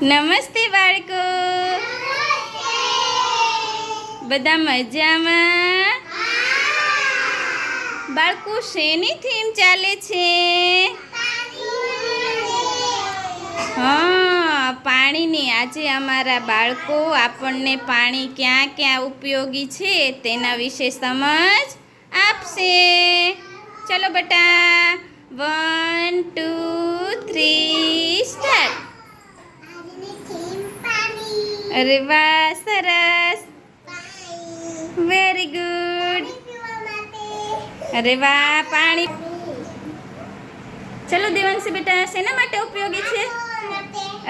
નમસ્તે બાળકો, બધા મજામાં? બાળકો, શેની થીમ ચાલે છે? હા, પાણીની. આજે અમારા બાળકો આપણને પાણી ક્યાં ક્યાં ઉપયોગી છે તેના વિશે સમજ આપશે. ચલો બેટા, 1 2 3 સ્ટાર્ટ. અરે વાહ, સરસ, વેરી ગુડ. અરે વાહ, પાણી. ચલો દેવાંશી બેટા, શેના માટે ઉપયોગી છે?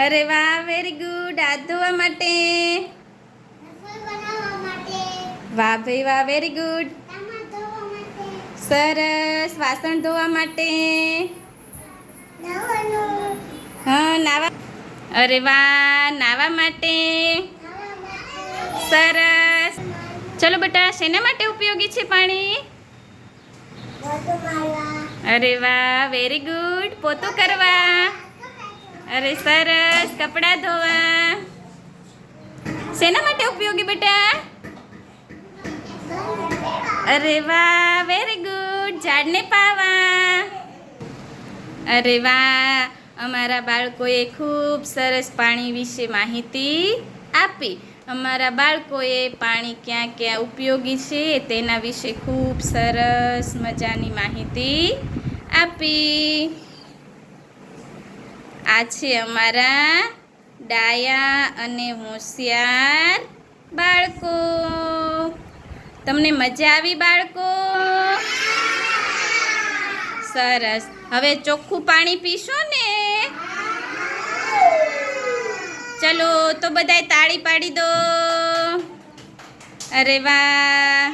અરે વાહ, વેરી ગુડ. હાથ ધોવા માટે. વાહ ભાઈ વાહ, વેરી ગુડ. સરસ, વાસણ ધોવા માટે. હા, નાવા. અરે વાહ, નાવા માટે. સરસ. ચલો બેટા, શેના માટે ઉપયોગી છે પાણી? અરે વાહ, વેરી ગુડ. પોતું કરવા. અરે સરસ, કપડાં ધોવા. શેના માટે ઉપયોગી બેટા? અરે વાહ, વેરી ગુડ. ઝાડને પાવા. અરે વાહ, અમારા બાળકોએ ખૂબ સરસ પાણી વિશે માહિતી આપી. અમારા બાળકોએ પાણી ક્યાં ક્યાં ઉપયોગી છે તેના વિશે ખૂબ સરસ મજાની માહિતી આપી. આ છે અમારા ડાયા અને હોશિયાર બાળકો. તમને મજા આવી બાળકો? સરસ. હવે ચોખ્ખું પાણી પીશો ને? ચલો તો બધાય તાળી પાડી દો. અરે વાહ.